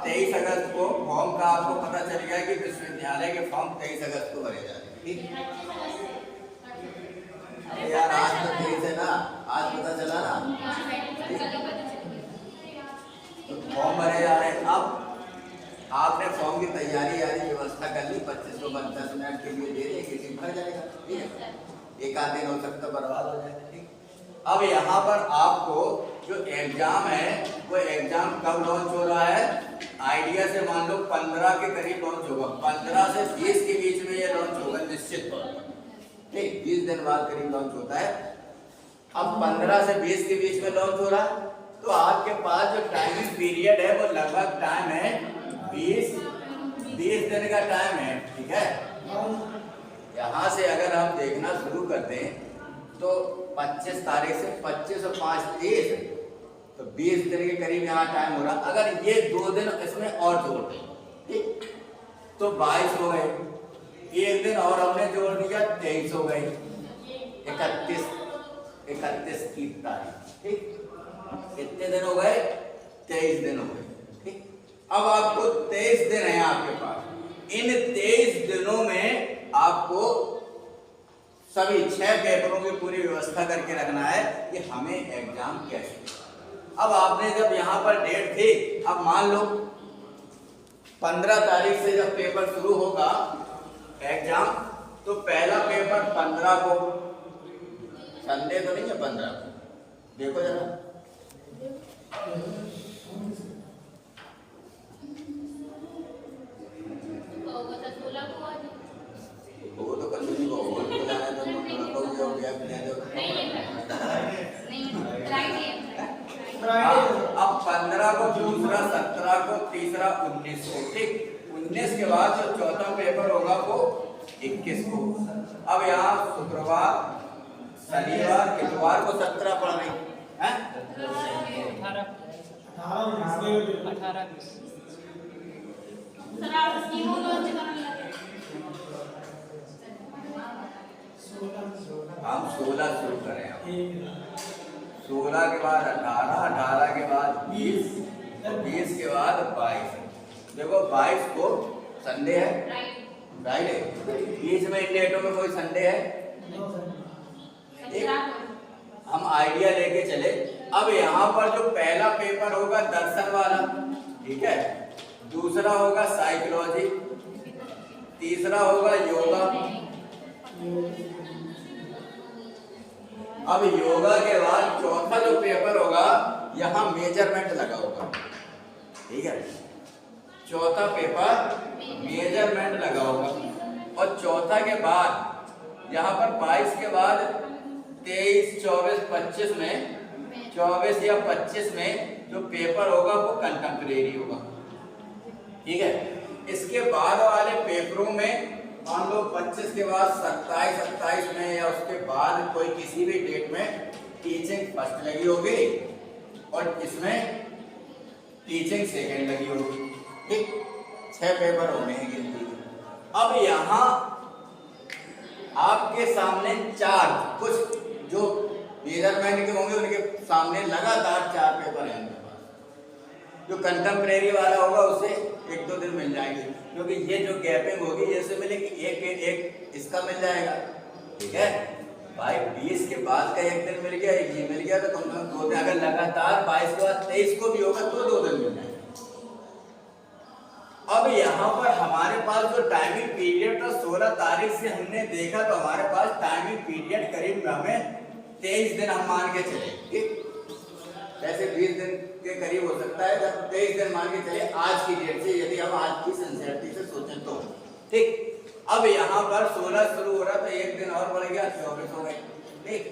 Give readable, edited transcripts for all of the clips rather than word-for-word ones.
23 अगस्त को फॉर्म का आपको पता चल गया कि विश्वविद्यालय के फॉर्म 23 अगस्त को भरे जा रहे हैं, ठीक? यार आज तो 23 है ना, आज पता चला ना, तो फॉर्म भरे जा रहे हैं। अब आपने फॉर्म की तैयारी यारी व्यवस्था कर ली, 25 को 10 मिनट के लिए दे दें, किसी भर जाएगा, ठीक है? एक आध दिन हो सकता बर्बाद हो जाएगा, ठीक? अब यहाँ पर आपको जो एग्जाम है वो एग्जाम कब लॉन्च हो रहा है? आइडिया से मान लो 15 के करीब लॉन्च होगा, 15 से 20 के बीच में ये लॉन्च होगा निश्चित तौर पर, ठीक? 20 दिन बाद करीब लॉन्च होता है। अब 15 से 20 के बीच में लॉन्च हो रहा है, तो आपके पास जो टाइमिंग पीरियड है वो लगभग टाइम है 20 दिन का टाइम है, ठीक है? यहाँ से अगर हम देखना शुरू करते हैं तो 25 तारीख से 25 और 5 30, तो 20 दिन के करीब यहाँ टाइम हो रहा। अगर ये 2 दिन इसमें और जोड़ दें, ठीक, तो 22 हो गए, एक दिन और हमने जोड़ दिया 23 हो गए, 31 की तारीख, ठीक? कितने दिन हो गए? 23 दिन हो गए, ठीक? अब आपको 23 दिन है आपके पास। इन 23 दिनों में आपको सभी 6 पेपरों की पूरी व्यवस्था करके रखना है कि हमें एग्जाम कैसे। अब आपने जब यहाँ पर डेट थी, अब मान लो 15 तारीख से जब पेपर शुरू होगा एग्जाम, तो पहला पेपर 15 को, संडे तो नहीं है 15 को, देखो जरा, वो तो कल नहीं को बोल के लाना तो हो गया अब 15 को, दूसरा 17 को, तीसरा 19 को, ठीक? 19 के बाद जो चौथा पेपर होगा वो 21 को। अब यहाँ शुक्रवार, शनिवार, इतवार को 17 पढ़ रही है, 18 हम 16 शुरू करें। 16 के बाद 18, 18 के बाद 20, 20 के बाद 22। देखो 22 को संडे है, राइट है? बीच में इन डेटों में कोई संडे है? हम आइडिया लेके चले। अब यहाँ पर जो पहला पेपर होगा दर्शन वाला, ठीक है? दूसरा होगा साइकोलॉजी, तीसरा होगा योगा। अब योगा के बाद चौथा जो पेपर होगा यहाँ मेजरमेंट लगा होगा, ठीक है? चौथा पेपर मेजरमेंट लगा होगा। और चौथा के बाद यहाँ पर 22 के बाद 23, 24, 25 में, 24 या 25 में जो पेपर होगा वो कंटेम्परेरी होगा, ठीक है? इसके बाद वाले पेपरों में मान लो 25 के बाद 27 में या उसके बाद कोई किसी भी डेट में टीचिंग फर्स्ट लगी होगी और इसमें टीचिंग सेकंड लगी होगी, ठीक? 6 पेपर होने हैं गिनती। अब यहाँ आपके सामने 4 कुछ जो मेजरमेंट के होंगे उनके सामने लगातार 4 पेपर हैं उनके पास। जो कंटेम्परेरी वाला होगा उसे 1-2 दिन मिल जाएंगे, क्योंकि ये जो गैपिंग होगी ये से मिलेगी, एक इसका मिल जाएगा, ठीक है भाई? 20 के बाद का 1 दिन मिल गया, एक ये मिल गया, तो कम से कम 2 दिन। अगर लगातार 22 के बाद 23 को भी होगा तो 2 दिन मिल जाएंगे। अब यहाँ पर हमारे पास जो टाइमिंग पीरियड था 16 तारीख से हमने देखा, तो हमारे पास टाइमिंग पीरियड करीब हमें 23 दिन हम मान के चले, ठीक? वैसे 20 दिन के करीब हो सकता है, जब 23 दिन मान के चले आज की डेट से, यदि हम आज की सिंसियरिटी से सोचें तो, ठीक? अब यहाँ पर 16 शुरू हो रहा तो 1 दिन और बढ़ गया, 24 हो गए, ठीक?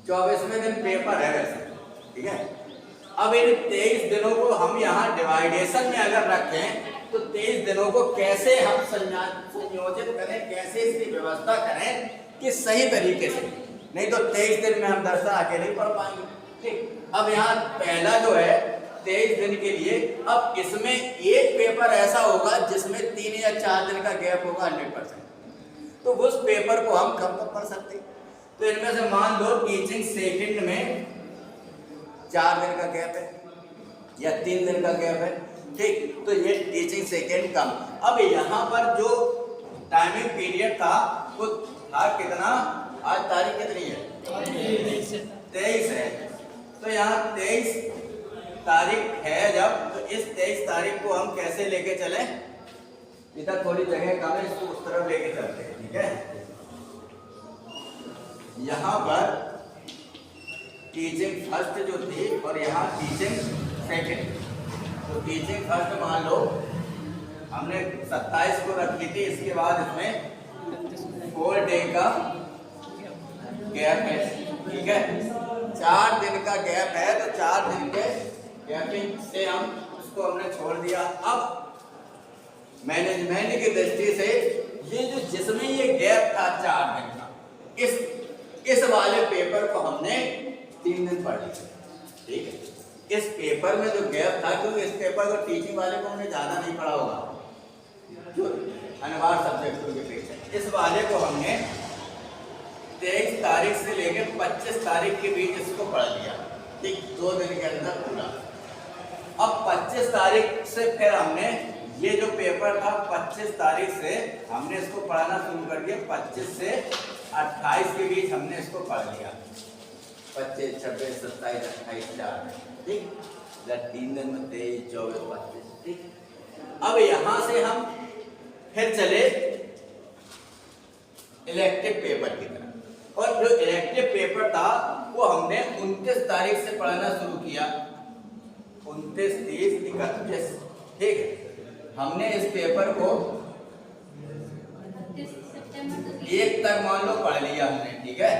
24वें दिन पेपर है वैसे, ठीक है? अब इन 23 दिनों को हम यहाँ डिवाइडेशन में अगर रखें तो 23 दिनों को कैसे हम संयोजित करें, कैसे इसकी व्यवस्था करें कि सही तरीके से, नहीं तो 23 दिन में हम दर्शन अकेले ही पढ़ पाएंगे, ठीक? अब यहाँ पहला जो है 23 दिन के लिए, अब इसमें एक पेपर ऐसा होगा जिसमें 3 या 4 दिन का गैप होगा 100%, तो उस पेपर को हम कब तक पढ़ सकते हैं? तो इनमें से मान लो टीचिंग सेकंड में 4 दिन का गैप है या 3 दिन का गैप है, ठीक। तो ये टीचिंग सेकेंड कम। अब यहाँ पर जो टाइमिंग पीरियड था वो था कितना, आज तारीख कितनी है, 23 है। तो यहाँ 23 तारीख है जब, तो इस 23 तारीख को हम कैसे लेके चले, इधर थोड़ी जगह कम है, इसको उस तरफ लेके चलते हैं, ठीक है। यहाँ पर टीचिंग फर्स्ट जो थी और यहाँ टीचिंग सेकेंड। तो टीचिंग फर्स्ट मान लो हमने 27 को रखी थी, इसके बाद इसमें 4 डे का गैप है, ठीक है। 4 दिन का गैप है, तो 4 दिन के गैपिंग से हम उसको हमने छोड़ दिया। अब मैनेजमेंट की दृष्टि से ये जो जिसमें ये गैप था 4 दिन का, इस वाले पेपर को हमने 3 दिन पढ़ लिया, ठीक है। इस पेपर में जो गैप था, क्योंकि इस पेपर को टीचिंग वाले को हमने ज्यादा नहीं पढ़ा होगा, जो अनिवार्य सब्जेक्ट के पेपर, इस वाले को हमने 23 तारीख से लेकर 25 तारीख के बीच इसको पढ़ लिया, ठीक, 2 दिन के अंदर पूरा। अब 25 तारीख से फिर हमने ये जो पेपर था 25 तारीख से हमने इसको पढ़ाना शुरू कर दिया। 25 से 28 के बीच हमने इसको पढ़ लिया, 25, 26, 27, 28, 4, ठीक, 3 दिन में 23, 24, 25, ठीक। अब यहां से हम फिर चले इलेक्टिव पेपर की तरफ, और जो इलेक्टिव पेपर था वो हमने 29 तारीख से पढ़ाना शुरू किया, 29, 30, 31, ठीक है। हमने इस पेपर को 1 तक मान लो पढ़ लिया हमने, ठीक है।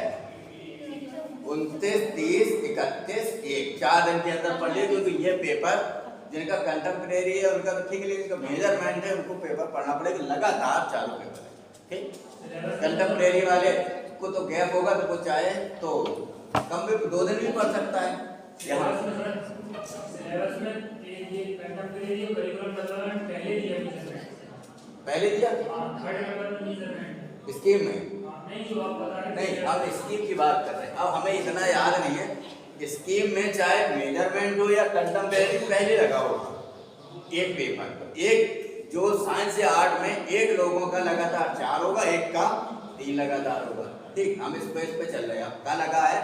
29, 30, 31, 1, 4 दिन के अंदर पढ़ लिया, क्योंकि ये पेपर जिनका कंटेम्प्रेरी है उनका तो ठीक है, लेकिन जिनका मेजरमेंट है उनको पेपर पढ़ना पड़ेगा, लगातार चालू पेपर है, ठीक। कंटेम्प्रेरी वाले को तो गैप होगा, तो वो चाहे तो कम भी 2 दिन भी पढ़ सकता है। यहाँ पहले दिया स्कीम में नहीं, अब स्कीम की बात कर रहे हैं। अब हमें इतना याद नहीं है, स्कीम में चाहे मेजरमेंट हो या कंटेम्प्रेरी पहले लगा होगा एक पेपर। एक जो साइंस या आर्ट में एक लोगों का लगातार 4 होगा, एक का 3 लगातार होगा, ठीक। हम इस पे चल रहे हैं, अब क्या लगा है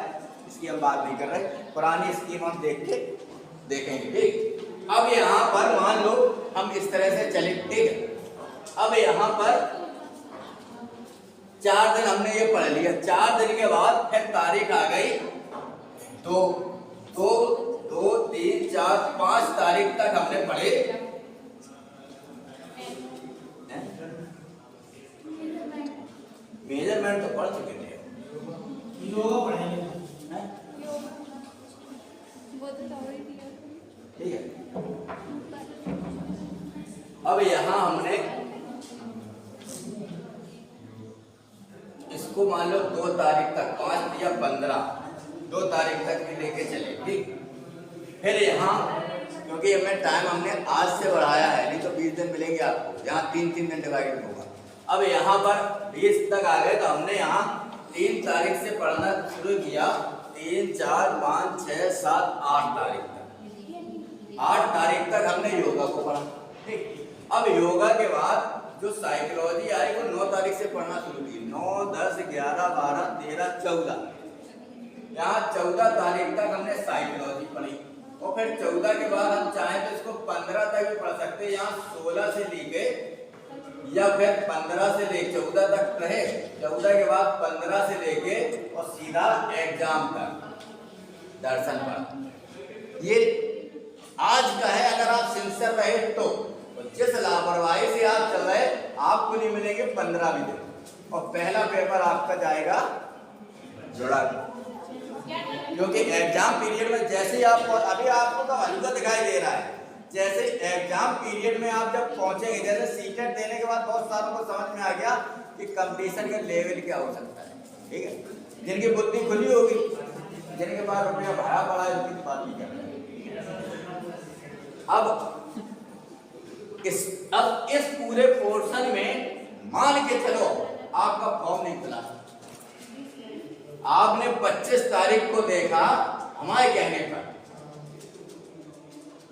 इसकी हम बात नहीं कर रहे, पुरानी स्कीम हम देखेंगे, ठीक। अब यहाँ पर मान लो हम इस तरह से चले, ठीक है। अब यहाँ पर 4 दिन हमने ये पढ़ लिया, 4 दिन के बाद फिर तारीख आ गई 2, 3, 4, 5 तारीख तक हमने पढ़े। मेजरमेंट तो पढ़ चुके थे, ठीक है। अब यहाँ हमने इसको मान लो 2 तारीख तक, 5 या 15, 2 तारीख तक भी लेके चले, ठीक। फिर यहाँ क्योंकि हमें टाइम हमने आज से बढ़ाया है, नहीं तो 20 दिन मिलेंगे आपको, यहाँ 3-3 दिन डिवाइड होगा। अब यहाँ पर 20 तक आ गए, तो हमने यहाँ 3 तारीख से पढ़ना शुरू किया, 3, 4, 5, 6, 7, 8 तारीख तक। 8 तारीख तक हमने योगा को पढ़ा, ठीक। अब योगा के बाद जो साइकोलॉजी आई वो 9 तारीख से पढ़ना शुरू की, 9, 10, 11, 12, 13, 14, यहाँ 14 तारीख तक हमने साइकोलॉजी पढ़ी। और फिर 14 के बाद हम चाहें तो इसको 15 तक भी पढ़ सकते हैं, यहाँ 16 से लेके या फिर 15 से लेके 14 तक रहे, 14 के बाद 15 से लेके और सीधा एग्जाम तक दर्शन पर। ये आज का है, अगर आप सिंसियर रहे तो जिस लापरवाही से आप चल रहे आपको नहीं मिलेंगे 15 भी दिन, और पहला पेपर आपका जाएगा जुड़ा, क्योंकि एग्जाम पीरियड में जैसे आप अभी आपको तो हल्का दिखाई दे रहा है, जैसे एग्जाम पीरियड में आप जब पहुंचेंगे, जैसे सीटेट देने के बाद बहुत सारों को समझ में आ गया कि कंपटीशन का लेवल क्या हो सकता है, ठीक है। जिनकी बुद्धि खुली होगी, जिनके पास रुपया भरा पड़ा है, उसकी बात नहीं कर रहे। अब इस पूरे पोर्शन में मान के चलो आपका फॉर्म नहीं खुला, आपने 25 तारीख को देखा, हमारे कहने पर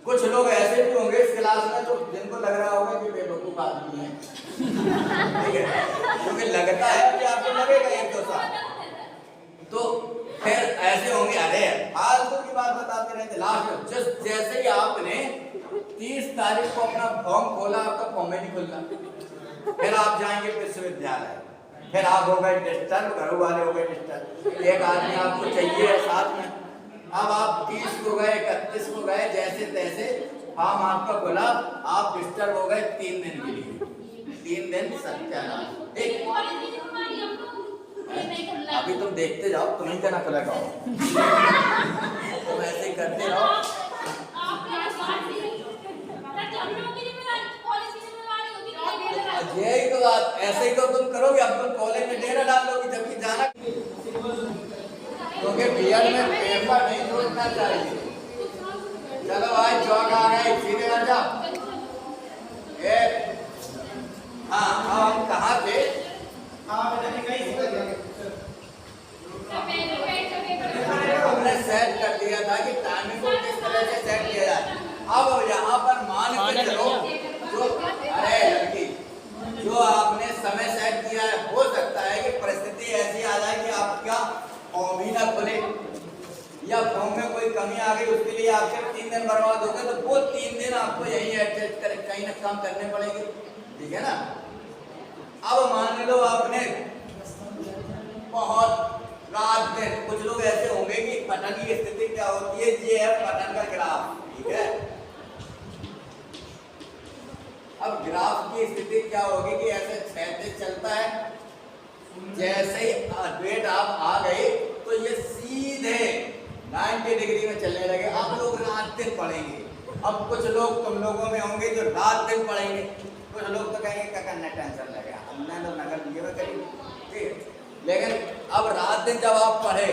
कुछ लोग ऐसे भी होंगे इस क्लास में जो जिनको लग रहा होगा कि बेवकूफ आदमी है, ठीक है, क्योंकि लगता है कि आपको लगेगा एक दो साल, तो फिर ऐसे होंगे। अरे फालतू की बात बताते रहते। लास्ट में जैसे ही आपने 30 तारीख को अपना फॉर्म खोला, आपका फॉर्म ही नहीं खुलता, फिर आप जाएंगे विश्वविद्यालय, फिर आप हो गए डिस्टर्ब, घर वाले हो गए डिस्टर्ब, एक आदमी आपको चाहिए साथ में। अब आप 30 को गए, 31 को गए, जैसे तैसे फॉर्म आपका खुला, आप डिस्टर्ब हो गए 3 दिन के लिए। 3 दिन सत्यानाश। अभी तुम देखते जाओ, तुम्हें क्या ना खुलेगा, तुम ऐसे ही करते रहो। यही तो बात, ऐसे ही तो तुम करोगे। अब तुम कॉलेज में डेरा डाल लोगे जबकि जाना, क्योंकि बीएड में पेपर नहीं छोड़ना चाहिए। चलो भाई चौक आ गए, सीधे आ जाओ। हाँ हम कहाँ थे? हमने सेट कर दिया था कि टाइमिंग को किस तरह से सेट किया जाए। अब यहाँ पर मान के चलो, जो अरे लड़की, जो आपने समय सेट किया है, हो सकता है कि परिस्थिति ऐसी आ जाए कि आपका फॉर्म ही ना खुले या फॉर्म में कोई कमी आ गई, उसके लिए आपके 3 दिन बर्बाद हो गए, तो वो 3 दिन आपको यही एडजस्ट कर कहीं ना काम करने पड़ेंगे, ठीक है ना। अब मान लो आपने बहुत रात दिन, कुछ लोग ऐसे होंगे कि पठन की स्थिति क्या होती है, ये है पठन का ग्राफ, ठीक है। अब ग्राफ की स्थिति क्या होगी कि ऐसे क्षैतिज चलता है, जैसे ही डेट आप आ गए तो ये सीधे 90 डिग्री में चलने लगे। आप लोग रात दिन पढ़ेंगे। अब कुछ लोग तुम लोगों में होंगे जो रात दिन पढ़ेंगे, कुछ लोग तो कहेंगे क्या करना, टेंशन लगा, हमने तो नकल लिए में करी, ठीक है। लेकिन अब रात दिन जब आप पढ़े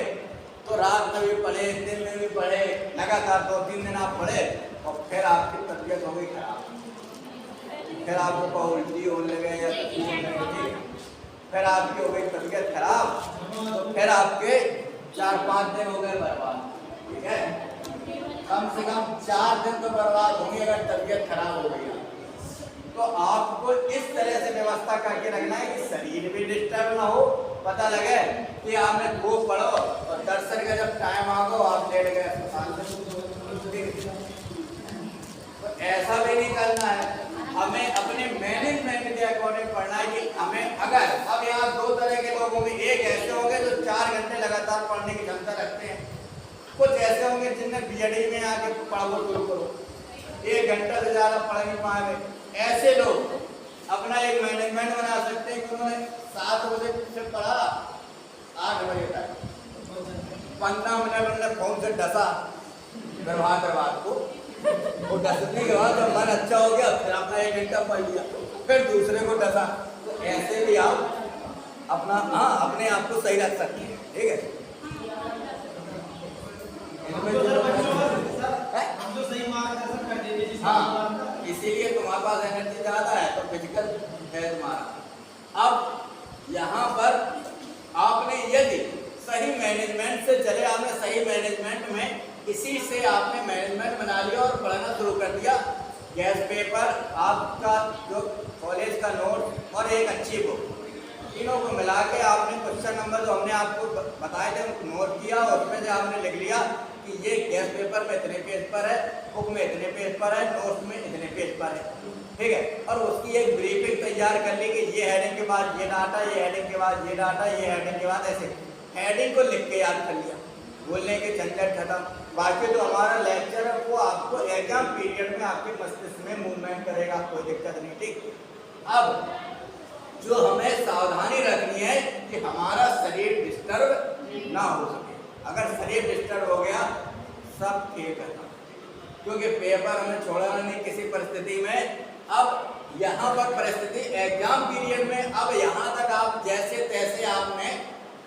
तो रात में भी पढ़े, दिन में भी पढ़े, लगातार 2-3 दिन आप पढ़े, और फिर आपकी तबीयत हो गई खराब, फिर आपको उल्टी होने लगे या फिर आपकी हो गई तबीयत खराब, तो फिर आपके 4-5 दिन हो गए बर्बाद, ठीक है। कम से कम 4 दिन तो बर्बाद होंगे अगर तबीयत खराब हो गई। तो आपको इस तरह से व्यवस्था करके रखना है कि शरीर भी डिस्टर्ब ना हो, पता लगे कि आपने खूब पढ़ो और दर्शन का जब टाइम आ गो आप लेट गए अस्पताल में, तो ऐसा भी नहीं करना है। हमें अपने मैनेजमेंट के अकॉर्डिंग पढ़ना है कि हमें, अगर अब यहाँ 2 तरह के लोग होंगे, एक ऐसे होंगे जो 4 घंटे लगातार पढ़ने की क्षमता रखते हैं, कुछ ऐसे होंगे जिनने बीएडी में आके पढ़ो शुरू करो, 1 घंटा से ज्यादा पढ़ नहीं पाएंगे। ऐसे लोग अपना एक मैनेजमेंट बना सकते हैं कि उन्होंने 7 बजे से पढ़ा 8 बजे तक, 15 मिनट उन्होंने फोन से डसा बर्बाद को, वो डसने के बाद जब मन अच्छा हो गया फिर अपना 1 घंटा पढ़ लिया, फिर दूसरे को डसा। तो ऐसे भी आप अपना अपने आप को सही रख सकते हैं, ठीक है। हाँ, इसीलिए तुम्हारे पास एनर्जी ज्यादा है तो फिजिकल है तुम्हारा। अब यहाँ पर आपने यदि सही मैनेजमेंट से चले, आपने सही मैनेजमेंट में इसी से आपने मैनेजमेंट बना लिया और पढ़ना शुरू कर दिया। गैस पेपर, आपका जो कॉलेज का नोट और एक अच्छी बुक, तीनों को मिला के आपने क्वेश्चन नंबर जो हमने आपको बताए थे नोट किया, और उसमें से आपने लिख लिया कि ये गैस पेपर में इतने पेज पर है, बुक में इतने पेज पर है, नोट में इतने पेज पर है, ठीक है। और उसकी एक ब्रीफिंग तैयार कर ली कि ये हेडिंग के बाद ये डाटा, ये हेडिंग के बाद ये डाटा, ये हेडिंग के बाद ऐसे हेडिंग को लिख के याद कर लिया, बोलने के झंझट खत्म। बाकी जो हमारा लेक्चर है वो आपको एग्जाम पीरियड में आपके मस्तिष्क में मूवमेंट करेगा, कोई दिक्कत नहीं, ठीक। अब जो हमें सावधानी रखनी है कि हमारा शरीर डिस्टर्ब ना हो सके। अगर शरीर डिस्टर्ब हो गया सब ठीक है, क्योंकि पेपर हमें छोड़ना नहीं किसी परिस्थिति में। अब यहाँ पर परिस्थिति एग्जाम पीरियड में, अब यहाँ तक आप जैसे तैसे आपने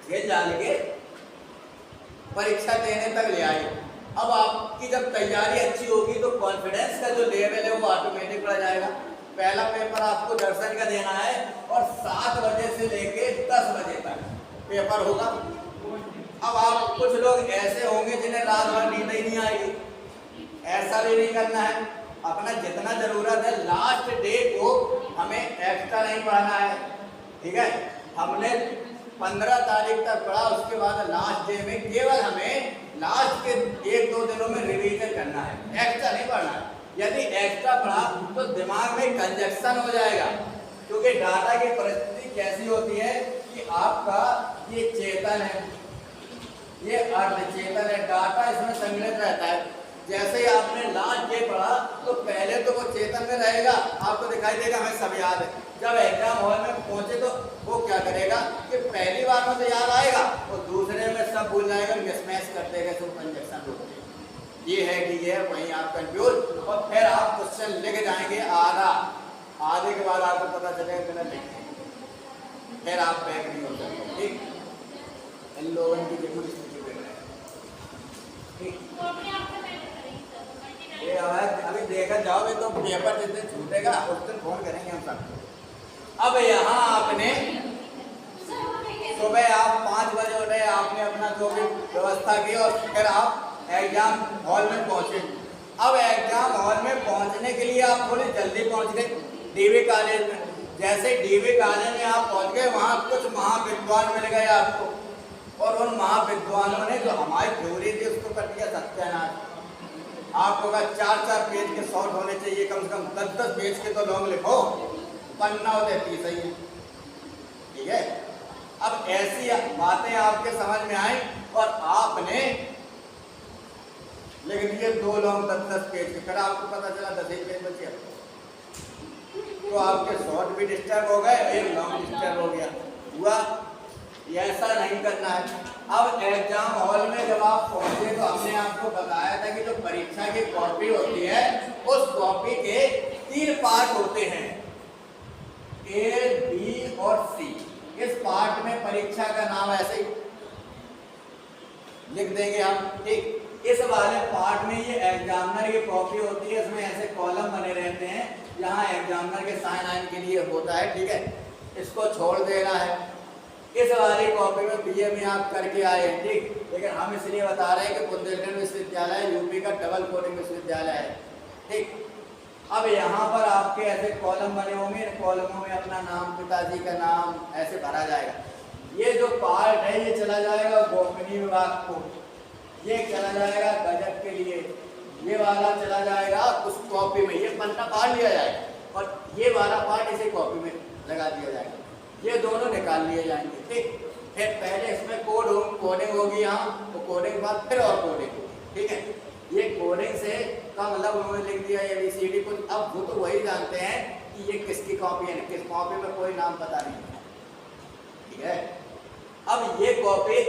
खेल डाल के परीक्षा देने तक ले आए। अब आपकी जब तैयारी अच्छी होगी तो कॉन्फिडेंस का जो लेवल है वो ऑटोमेटिक बढ़ जाएगा। पहला पेपर आपको दर्शन का देना है और 7 बजे से लेके 10 बजे तक पेपर होगा। अब आप कुछ लोग ऐसे होंगे जिन्हें रात भर नींद ही नहीं आएगी, ऐसा भी नहीं करना है। अपना जितना जरूरत है लास्ट डे को हमें एक्स्ट्रा नहीं पढ़ना है, ठीक है। हमने 15 तारीख तक पढ़ा, उसके बाद लास्ट डे में केवल हमें लास्ट के 1-2 दिनों में रिवीजन करना है, एक्स्ट्रा नहीं पढ़ना है। यदि एक्स्ट्रा पढ़ा तो दिमाग में कंजक्शन हो जाएगा, क्योंकि डाटा की परिस्थिति कैसी होती है कि आपका ये चेतन है, ये अर्धचेतन है, डाटा इसमें संग्रहित रहता है। जैसे ही आपने लास्ट डे पढ़ा तो पहले तो वो चेतन में रहेगा, आपको दिखाई देगा हमें सब याद है। जब एग्जाम हॉल में पहुंचे तो वो क्या करेगा कि पहली बार में तो याद आएगा और दूसरे में सब भूल जाएगा, मिसमैच कर देगा, सब कंजक्शन होते हैं। ये है कि ये वहीं आप कंफ्यूज, और फिर आप क्वेश्चन लिख जाएंगे आधे के बाद आपको पता चलेगा बिना लिखे, फिर आप बैक नहीं हो सकते, ठीक। इन लोगों की देखो स्थिति पे है, ठीक। ये अभी देखा जाओगे तो पेपर जिस दिन छूटेगा उस दिन फोन करेंगे हम सबको। अब यहाँ आपने सुबह आप 5 बजे उठे, आपने अपना जो भी व्यवस्था की और फिर आप एग्जाम हॉल में पहुंचे। अब एग्जाम हॉल में पहुंचने के लिए आप थोड़ी जल्दी पहुंच गए डीवी कॉलेज में। जैसे डीवी कॉलेज में आप पहुंच गए, वहाँ कुछ महाविद्वान मिल गए आपको, और उन महाविद्वानों ने जो हमारी थ्योरी थी उसको कर दिया सत्यानाश। आपको कहा 4-4 पेज के शॉर्ट होने चाहिए, कम से कम 10-10 पेज के तो लॉन्ग लिखो, पन्ना होते 30 ही है, ठीक है। अब ऐसी बातें आपके समझ में आई और आपने लिख दिए 2 लॉन्ग 10-10 पेज के, फिर आपको पता चला 10 ही पेज बचे, तो आपके शॉर्ट भी डिस्टर्ब हो गए, एक लॉन्ग डिस्टर्ब हो गया। हुआ, ऐसा नहीं करना है। अब एग्जाम हॉल में जब आप पहुंचे तो हमने आपको बताया था कि जो परीक्षा की कॉपी होती है उस कॉपी के 3 पार्ट होते हैं, ए, बी और सी। इस पार्ट में परीक्षा का नाम ऐसे ही लिख देंगे हम, ठीक। इस वाले पार्ट में ये एग्जामिनर की कॉपी होती है, इसमें ऐसे कॉलम बने रहते हैं, यहाँ एग्जामिनर के साइन आइन के लिए होता है, ठीक है। इसको छोड़ देना है। इस वाली कॉपी में बीए में आप करके आए हैं, ठीक, लेकिन हम इसलिए बता रहे हैं कि बुंदेलखंड विश्वविद्यालय यूपी का डबल कोडिंग विश्वविद्यालय है, ठीक। अब यहाँ पर आपके ऐसे कॉलम बने होंगे, इन कॉलमों में अपना नाम, पिताजी का नाम ऐसे भरा जाएगा। ये जो पार्ट है ये चला जाएगा गोपनीय विभाग को, ये चला जाएगा गजट के लिए, ये वाला चला जाएगा उस कॉपी में, ये पन्ना फाड़ लिया जाएगा और ये वाला पार्ट इसे कॉपी में लगा दिया जाएगा, ये दोनों निकाल लिए जाएंगे, ठीक। फिर पहले इसमें कोडिंग होगी, यहाँ तो कोडिंग बाद फिर और कोडिंग, ठीक है। ये कोडिंग से का मतलब उन्होंने लिख दिया ABCD कुछ, अब वो तो वही जानते हैं कि ये किसकी कॉपी है, किस कॉपी में कोई नाम पता नहीं है, ठीक है। अब ये कॉपी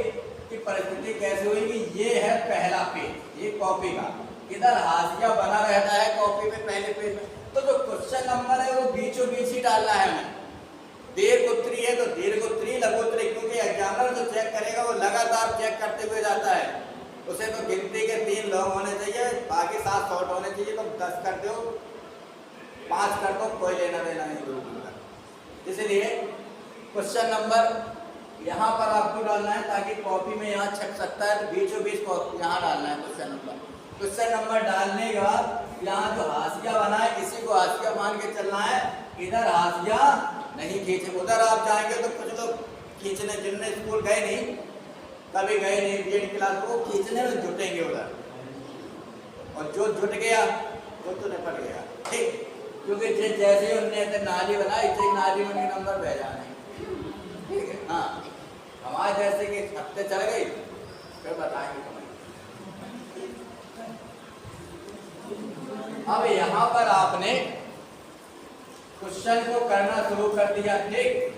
की परिस्थिति कैसे हुई कि ये है पहला पेज, ये कॉपी का, इधर हाशिया बना रहता है कॉपी में पहले पेज में, तो जो क्वेश्चन नंबर है वो बीचों बीच ही डालना है हमें। दीर्घ उत्तरी है तो दीर्घ उत्तरी, लघु उत्तरी, क्योंकि एग्जामिनर जो चेक करेगा वो लगातार चेक करते हुए जाता है, उसे तो गिनती के 3 लॉन्ग होने चाहिए, बाकी 7 शॉर्ट होने चाहिए, तो 10 कर दो, 5 कर दो, कोई लेना देना नहीं। इसलिए क्वेश्चन नंबर यहाँ पर आपको डालना है ताकि कॉपी में यहाँ छप सकता है, तो बीचों बीच यहाँ डालना है क्वेश्चन नंबर। क्वेश्चन नंबर डालने के बाद यहाँ जो हाशिया बना है इसी को हाशिया मान के चलना है, इधर हाशिया नहीं खींचे। उधर आप जाएंगे तो कुछ लोग खींचने, जिनने स्कूल गए नहीं, कभी गए नहीं बीएड क्लास, वो खींचने में जुटेंगे उधर, और जो जुट गया वो तो निपट गया, ठीक। क्योंकि जैसे ही उनने नाली बनाई इतनी नाली में नंबर बह जाने, ठीक है। हाँ, हमारे जैसे कि हफ्ते चल गई फिर बताएंगे तुम्हें। अब यहाँ पर आपने क्वेश्चन को करना शुरू कर दिया, ठीक।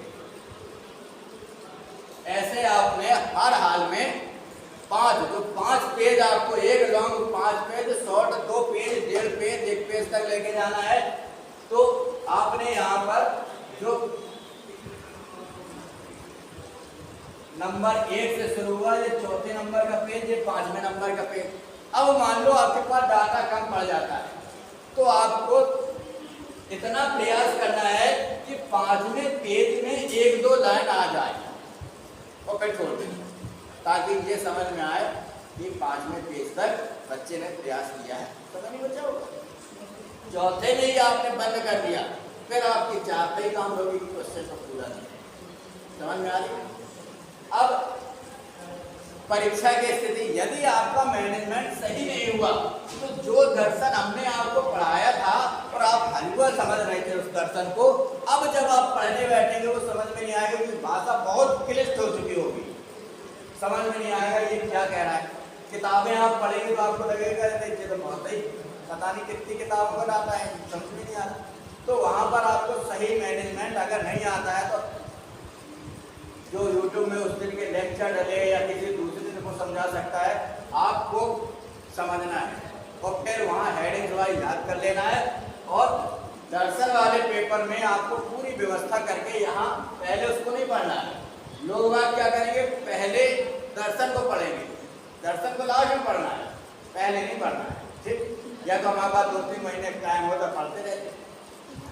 ऐसे आपने हर हाल में 5 पेज आपको, एक long 5 page, short 2 page, 1.5 page, 1 page तक लेके जाना है। तो आपने यहाँ पर जो नंबर 1 से शुरू हुआ, ये 4थे नंबर का पेज, ये 5वें नंबर का पेज। अब मान लो आपके पास डाटा कम पड़ जाता है तो आपको इतना प्रयास करना है कि 5वें पेज में 1-2 लाइन आ जाए और फिर छोड़ दें, ताकि ये समझ में आए कि 5वें पेज तक बच्चे ने प्रयास किया है, पता नहीं बच्चा होगा। चौथे में ही आपने बंद कर दिया, फिर आपकी चार पे ही काम होगी कि क्वेश्चन को पूरा नहीं। समझ में आ रही? अब परीक्षा की स्थिति, यदि आपका मैनेजमेंट सही नहीं हुआ तो जो दर्शन हमने आपको पढ़ाया था और आप हलवा समझ रहे थे उस दर्शन को, अब जब आप पढ़ने बैठेंगे वो समझ में नहीं आएगा, क्योंकि भाषा बहुत क्लिष्ट हो चुकी होगी, समझ में नहीं आएगा ये क्या कह रहा है। किताबें आप पढ़ेंगे तो आपको लगेगा ये तो बहुत ही पता नहीं कितनी किताबों का डाटा है, समझ में नहीं आ रहा। तो वहाँ पर आपको सही मैनेजमेंट अगर नहीं आता है तो जो YouTube में उस दिन के लेक्चर डले या किसी दूसरे दिन को समझा सकता है, आपको समझना है और फिर वहाँ हेडिंग वाइज याद कर लेना है। और दर्शन वाले पेपर में आपको पूरी व्यवस्था करके यहाँ पहले उसको नहीं पढ़ना है। लोग बात क्या करेंगे, पहले दर्शन को पढ़ेंगे, दर्शन को लास्ट में पढ़ना है, पहले नहीं पढ़ना है, ठीक। या तो हमारे पास 2-3 महीने टाइम हो तो पढ़ते रहते,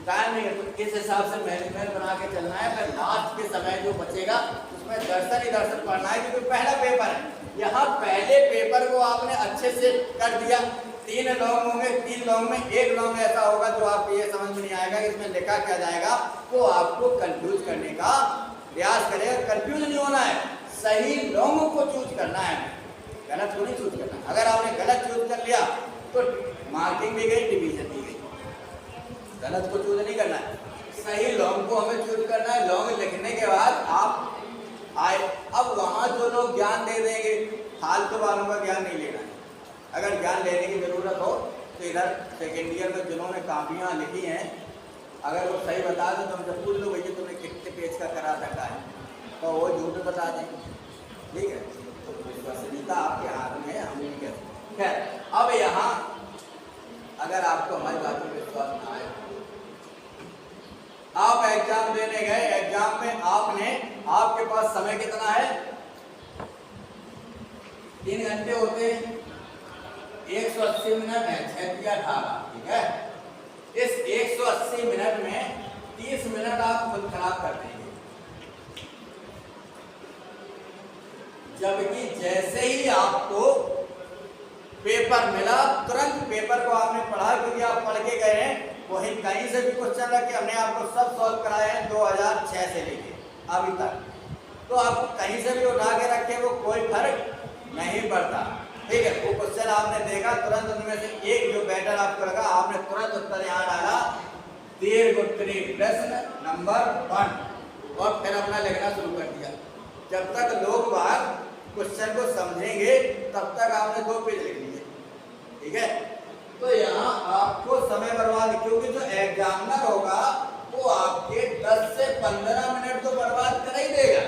टाइम नहीं है तो इस हिसाब से मैनेजमेंट बना के चलना है। फिर लास्ट के समय जो बचेगा उसमें दर्शन ही दर्शन पढ़ना है, क्योंकि पहला पेपर है। यहाँ पहले पेपर को आपने अच्छे से कर दिया, 3 लॉन्ग होंगे, 3 लॉन्ग में 1 लॉन्ग ऐसा होगा जो आपको ये समझ में नहीं आएगा कि इसमें लिखा क्या जाएगा, वो आपको कंफ्यूज करने का प्रयास करेगा। कंफ्यूज नहीं होना है, सही लॉन्ग को चूज करना है, गलत को नहीं चूज करना। अगर आपने गलत चूज कर लिया तो मार्किंग भी गई, डिवीजन भी गई। गलत को चूज नहीं करना है, सही लॉन्ग को हमें चूज करना है। लॉन्ग लिखने के बाद आप आए, अब वहाँ जो लोग ज्ञान दे देंगे, फालतू वालों का ज्ञान नहीं लेना है। अगर ज्ञान लेने की जरूरत हो तो इधर सेकेंड ईयर में जिन्होंने कापियाँ लिखी हैं, अगर वो सही बता दें तो हमसे पूछ लो भैया तुमने कितने पेज का करा रखा है, तो वो झूठ बता देंगे, ठीक है। तो विश्वसनीयता आपके हाथ में है, हम नहीं कहते। खैर, अब यहाँ अगर आपको हमारी बातों पर विश्वास ना आए, आप एग्जाम देने गए, एग्जाम में आपके पास समय कितना है, 3 घंटे होते हैं, 180 मिनट है, 6×18, ठीक है। इस 180 मिनट में 30 मिनट आप खुद खराब कर देंगे, जबकि जैसे ही आपको पेपर मिला तुरंत पेपर को आपने पढ़ा, क्योंकि आप पढ़ के गए हैं, वही कहीं से भी क्वेश्चन रखे हमने आपको सब सॉल्व कराए हैं 2006 से लेके अभी तक, तो आपको कहीं से भी उठा के रखे वो कोई फर्क नहीं पड़ता, ठीक है। वो क्वेश्चन आपने देखा, तुरंत उनमें से एक जो बेटर आपको लगा, आपने तुरंत उत्तर यहाँ डाला, दीर्घोत्तरी प्रश्न नंबर 1, और फिर अपना लिखना शुरू कर दिया। जब तक लोग बाहर क्वेश्चन को समझेंगे तब तक आपने 2 पेज लिख लिए, ठीक है। तो यहाँ आपको समय बर्बाद, क्योंकि जो एग्जामिनर होगा वो आपके 10 से 15 मिनट तो बर्बाद कर ही देगा,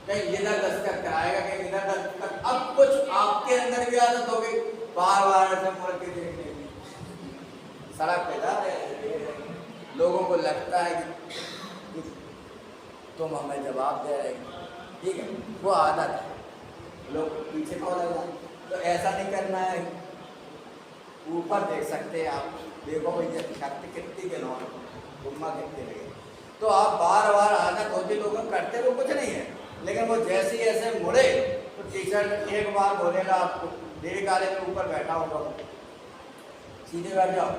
कहीं इधर दस्तखत कराएगा, कहीं इधर दस्तखत। अब कुछ आपके अंदर भी आदत हो गई, बार बार ऐसे मुड़ के देखने की, सड़क पे जा रहे हैं, लोगों को लगता है कि तुम हमें जवाब दे रहे, ठीक है, वो आदत है, लोग पीछे को लग जाए। तो ऐसा नहीं करना है, ऊपर देख सकते हैं आप, देखो भैया शक्ति कितनी के नौ गुम्मा कितने लगे। तो आप बार बार आदत होती, लोग करते वो कुछ नहीं है, लेकिन वो जैसे ही ऐसे मुड़े तो टीचर एक बार बोलेगा आपको, देवी काले में ऊपर बैठा होगा, सीधे बैठ जाओ।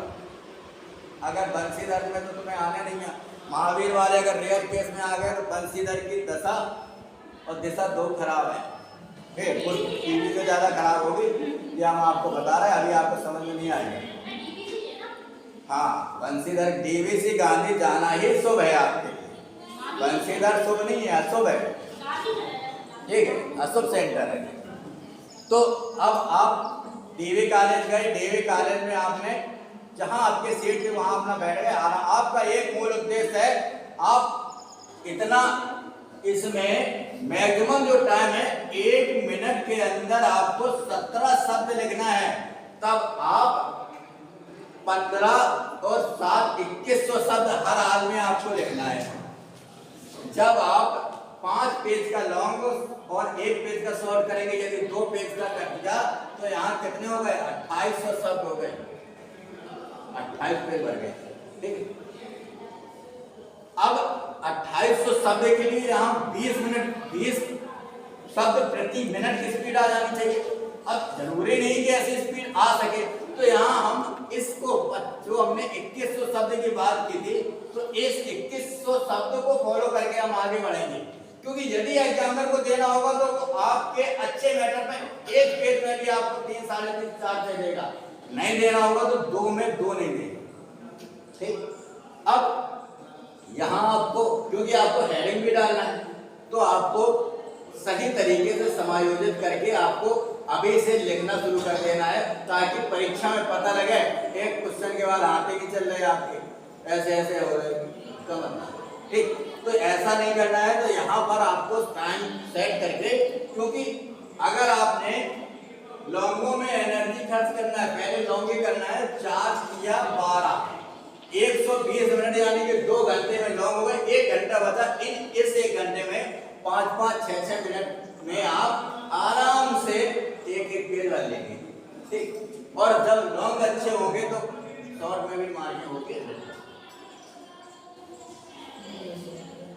अगर बंसीधर में तो तुम्हें आने नहीं है, महावीर वाले अगर रेयर केस में आ गए तो बंसीधर की दशा और दिशा 2 खराब है, फिर कुछ टीवी से ज़्यादा खराब होगी, ये हम आपको बता रहे हैं, अभी आपको समझ में नहीं आएगा। हाँ, बंसीधर डीवीसी गांधी जाना ही शुभ है आपके लिए, बंसीधर शुभ नहीं है, अशुभ है, ठीक है, अशुभ सेंटर है। तो अब आप डीवी कॉलेज गए, डीवी कॉलेज में आपने जहां आपकी सीट थी वहां अपना बैठ गए। आपका एक मूल उद्देश्य है, आप इतना इसमें मैक्सिमम जो टाइम है 1 मिनट के अंदर आपको 17 शब्द लिखना है, तब आप 15 और 7 2100 शब्द हर आदमी आपको लिखना है। जब आप 5 पेज का लॉन्ग और 1 पेज का शॉर्ट करेंगे, यदि 2 पेज का कर दिया तो यहाँ कितने हो गए, 2800 शब्द हो गए, 28 पेज भर गए, ठीक है। अब 2800 शब्द के लिए यहाँ 20 शब्द प्रति मिनट की स्पीड आ जानी चाहिए, अब जरूरी नहीं कि ऐसी स्पीड आ सके, तो यहाँ हम इसको जो हमने 2100 शब्द की बात की थी, तो इस 2100 शब्द को फॉलो करके हम आगे बढ़ेंगे, क्योंकि यदि एग्जामिनर को देना होगा तो आपके अच्छे मैटर में एक पेज में भी आपको 3, 3.5, 4 दे देगा, नहीं देना होगा तो 2 में 2 नहीं देगा। ठीक, अब यहाँ आपको, क्योंकि आपको हेडिंग भी डालना है, तो आपको सही तरीके से समायोजित करके आपको अभी से लिखना शुरू कर देना है, ताकि परीक्षा में पता लगे एक क्वेश्चन के बाद हाथ ही चल रहे आपके ऐसे ऐसे हो रहे कमर। ठीक, तो ऐसा नहीं करना है। तो यहाँ पर आपको टाइम सेट करके, क्योंकि अगर आपने लॉन्गों में एनर्जी खर्च करना है, पहले लॉन्गे करना है 4 या 12, 120 मिनट यानी कि 2 घंटे में लॉन्ग हो गए, 1 घंटा बचा। इस 1 घंटे में 5-5, 6-6 मिनट में आप आराम से एक पेज डाल लेंगे। ठीक, और जब लॉन्ग अच्छे होंगे तो शॉर्ट में भी मार्जिन होके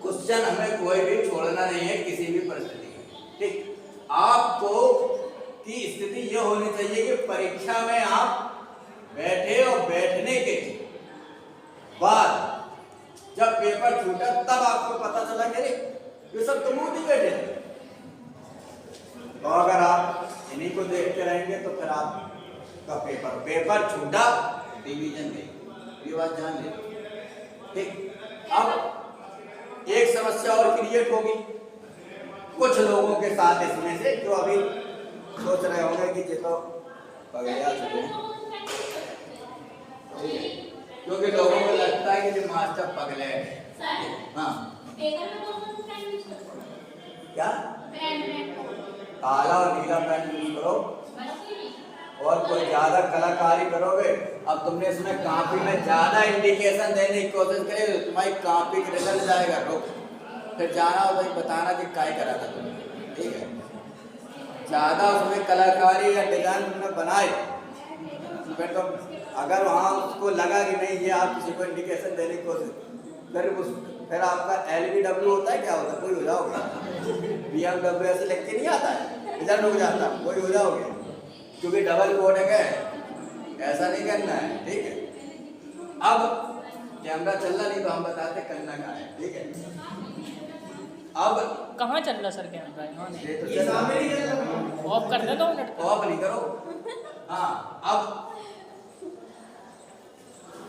क्वेश्चन हमें कोई भी छोड़ना नहीं है किसी भी परिस्थिति में। ठीक, आपको की स्थिति यह होनी चाहिए कि परीक्षा में आप बैठे और बैठने के बाद जब पेपर छूटा तब आपको पता चला कि ये सब तो मुंह नहीं बैठे। तो अगर आप इन्हीं को देखते रहेंगे तो फिर आपका पेपर छूटा, डिवीजन नहीं, ये बात जान ले। ठीक, अब एक समस्या और क्रिएट होगी कुछ लोगों के साथ इसमें से, जो अभी सोच रहे होंगे कि ये तो पगड़िया चुके, क्योंकि लोगों को लगता है कि जो मास्टर पगले हैं। हाँ, क्या काला और नीला पेन यूज करो, और कोई ज्यादा कलाकारी करोगे, अब तुमने इसमें कॉपी में ज्यादा इंडिकेशन देने की कोशिश करें तो तुम्हारी कॉपी का रिजल्ट जाएगा, रुक फिर जाना हो तो बताना कि क्या करा था तुमने। ठीक है, ज्यादा उसमें कलाकारी या डिजाइन तुमने बनाए, फिर तो अगर वहाँ उसको लगा कि नहीं ये आप किसी को इंडिकेशन देने की कोशिश, फिर आपका LBW होता है, क्या होता है, कोई हो जाओगे, BMW ऐसे लिख के नहीं आता है, इधर रुक जाता, कोई हो जाओगे, क्योंकि डबल कोड है, ऐसा नहीं करना है। ठीक है, अब कैमरा चल रहा नहीं तो हम बताते करना कहाँ है। ठीक है, अब कहाँ चल रहा सर कैमरा? ये तो चल रहा, ऑफ कर दे 2 मिनट, ऑफ नहीं करो। हाँ, अब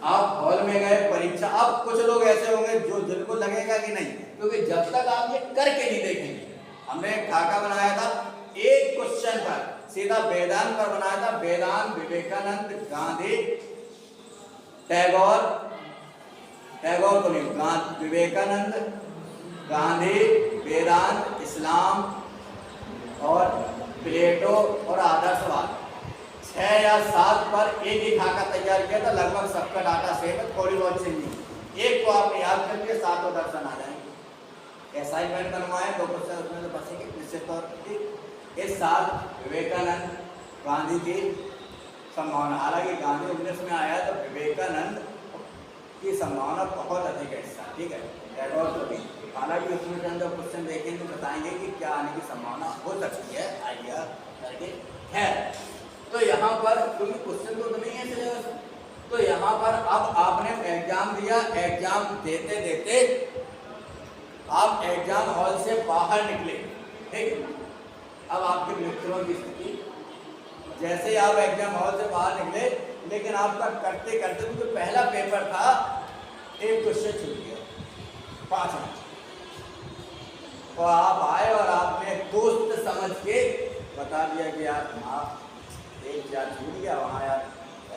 आप हॉल में गए परीक्षा, अब कुछ लोग ऐसे होंगे जो जिनको लगेगा कि नहीं, क्योंकि जब तक आप ये करके नहीं देखेंगे, हमने एक खाका बनाया था एक क्वेश्चन पर, सीधा वेदांत पर बनाया था, वेदांत विवेकानंद गांधी टैगोर को नहीं, विवेकानंद गांधी वेदांत इस्लाम और प्लेटो और आदर्शवाद, 6 या 7 पर एक ही खाका तैयार किया था, लगभग सबका डाटा सेम है, थोड़ी बहुत चेंजिंग, एक को आपने याद कर लिया, 7 दर्शन आ जाएंगे। असाइनमेंट बनवाए 2 क्वेश्चन उसमें तो बचेंगे निश्चित तौर पर। इस साल विवेकानंद गांधी की संभावना, हालांकि गांधी 19 में आया तो विवेकानंद की संभावना बहुत अधिक है इस साल। ठीक है, टैगोर को भी, हालांकि उसमें के अंदर क्वेश्चन देखेंगे तो बताएंगे कि क्या आने की संभावना हो सकती है, आइडिया करके है। तो यहाँ पर क्योंकि क्वेश्चन तो नहीं है सिलेबस, तो यहाँ पर अब आपने एग्जाम दिया, एग्जाम देते देते आप एग्जाम हॉल से बाहर निकले। ठीक, अब आपके मित्रों की स्थिति, जैसे ही आप एग्जाम हॉल से बाहर निकले, लेकिन आपका करते करते जो पहला पेपर था, एक क्वेश्चन छूट गया 5 मिनट, तो आप आए और आपने दोस्त समझ के बता दिया कि यार आप एक यार छूट गया, वहाँ यार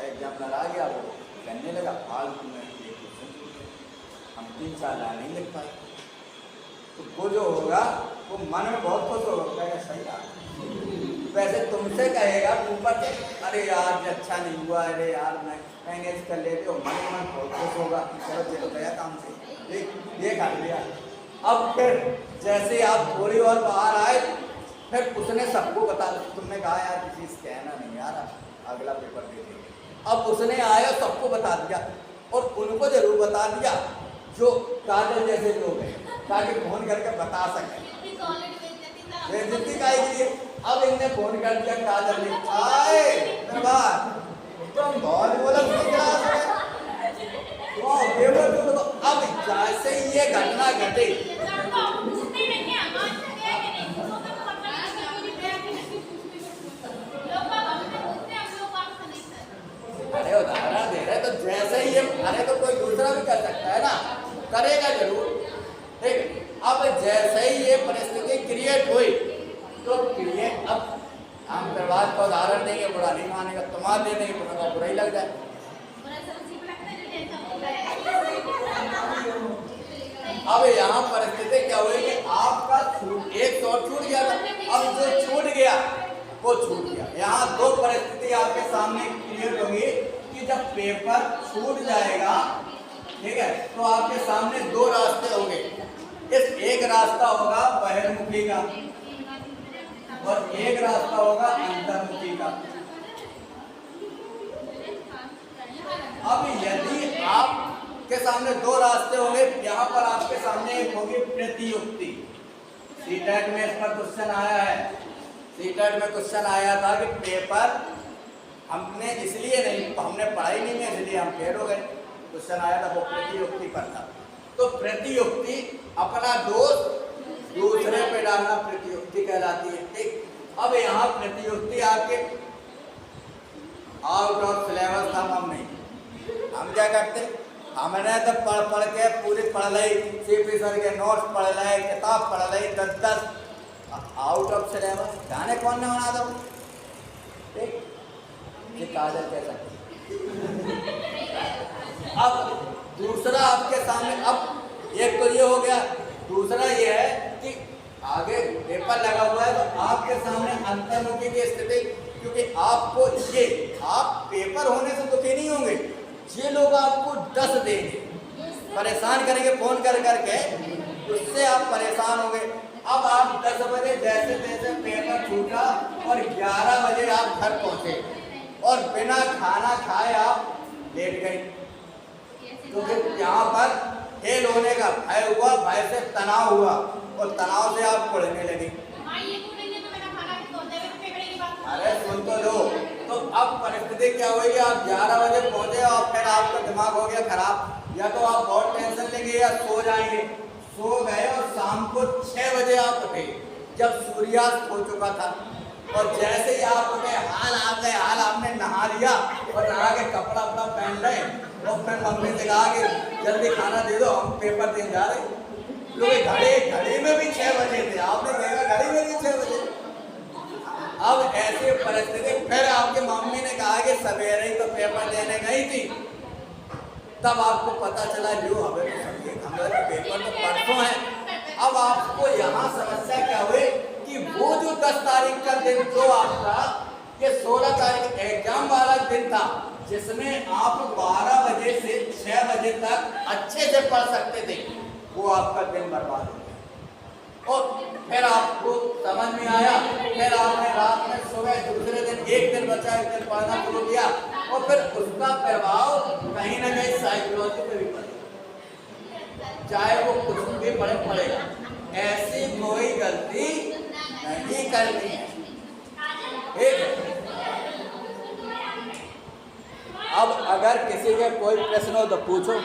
एग्जाम आ गया, वो करने लगा फालतू में, हम 3-4 लाइन नहीं लिख पाए। तो वो जो होगा वो मन में बहुत खुश होगा, सही बात, वैसे तुमसे कहेगा ऊपर से अरे यार ये अच्छा नहीं हुआ, अरे यार मैं मैनेज कर लेते हो, मन में बहुत खुश होगा, चलो चलो गया काम से, ये कर लिया। अब फिर जैसे आप थोड़ी और बाहर आए, फिर उसने सबको बता, तुमने कहा यार किसी से कहना नहीं यार, अगला पेपर दे देंगे, अब उसने आया सबको बता दिया, और उनको जरूर बता दिया जो काजल जैसे लोग हैं, ताकि फोन करके बता सकें। बेइज्जती का ही अब इनने फोन कर दिया काजल ने, आए दरबार तुम बहुत बोला क्लास में अब जैसे ही ये घटना घटी अरे उदाहरण दे रहे तो जैसे ही ये अरे तो कोई दूसरा भी कर सकता है ना, करेगा जरूर, ठीक। अब जैसे ही ये परिस्थिति क्रिएट हुई तो क्रिएट, अब हम दरबार का उदाहरण देंगे, बुरा नहीं मानेगा, तुम्हारा दे देंगे तो बुरा ही लग जाए। अब यहाँ परिस्थिति क्या हुई कि आपका एक शॉट छूट गया था, अब जो छूट गया वो छूट गया। यहाँ दो परिस्थिति आपके सामने क्लियर होगी कि जब पेपर छूट जाएगा, ठीक है, तो आपके सामने दो रास्ते होंगे। इस एक रास्ता होगा बहिर्मुखी का और एक रास्ता होगा अंतर्मुखी का। अब यदि आपके सामने दो रास्ते होंगे, यहाँ पर आपके सामने एक होगी प्रतियुक्ति। सीटेट में इस पर क्वेश्चन आया है, सीटेट में क्वेश्चन आया था कि पेपर हमने इसलिए नहीं, हमने पढ़ाई नहीं है इसलिए हम फेल हो गए, क्वेश्चन आया था वो प्रतियुक्ति पर था। तो प्रतियुक्ति अपना दोष दूसरे पे डालना प्रतियुक्ति कहलाती है, ठीक। अब यहाँ प्रतियुक्ति आपके आउट ऑफ सिलेबस था, हम क्या करते, हमने तो पढ़ के पूरी पढ़ ली, सीपी सर के नोट्स पढ़ ले, किताब पढ़ ली 10-10, आउट ऑफ सिलेबस जाने कौन ने बना दो, ठीक। ये काजल कह सकते। अब दूसरा आपके सामने, अब एक तो ये हो गया, दूसरा ये है कि आगे पेपर लगा हुआ है तो आपके सामने अंतर्मुखी की स्थिति, क्योंकि आपको ये आप पेपर होने से दुखी नहीं होंगे, ये लोग आपको डस देंगे, परेशान करेंगे फोन कर करके, उससे आप परेशान होंगे। अब आप 10 बजे जैसे तैसे पेपर छूटा और 11 बजे आप घर पहुंचे और बिना खाना खाए आप लेट गए, तो फिर यहाँ पर फेल होने का भय हुआ, भय से तनाव हुआ और तनाव से आप पढ़ने लगे। अरे सुन तो लो, तो अब परिस्थिति क्या हुई, आप 11 बजे पहुंचे और फिर आपका दिमाग हो गया खराब, या तो आप बहुत टेंशन लेंगे या सो जाएंगे, सो गए और शाम को 6 बजे आप उठे जब सूर्यास्त हो चुका था, और जैसे ही आप उठे हाल आपने नहा लिया और नहा के कपड़ा अपना पहन रहे और फिर मम्मी से कहा कि जल्दी खाना दे दो, हम पेपर देने जा रहे, क्योंकि घड़ी में भी 6 बजे थे, आपने कहा घड़ी में भी 6 बजे। अब ऐसी परिस्थिति, फिर आपकी मम्मी ने कहा कि सवेरे ही तो पेपर देने गई थी, तब आपको पता चला जो हमारे पेपर तो परसों है। अब आपको यहाँ समस्या क्या हुई कि वो जो 10 तारीख का दिन जो आपका, ये 16 तारीख एग्जाम वाला दिन था, जिसमें आप 12 बजे से 6 बजे तक अच्छे से पढ़ सकते थे, वो आपका दिन बर्बाद हो गया। और फिर आपको समझ में आया, फिर आपने रात में सुबह दूसरे दिन, एक दिन बचा, एक दिन पढ़ना शुरू किया और फिर उसका प्रभाव कहीं ना कहीं साइकोलॉजी पे भी पड़ेगा, चाहे वो कुछ भी पड़ेगा। ऐसी कोई गलती नहीं करनी है, ठीक। अब अगर किसी के कोई प्रश्न हो तो पूछो।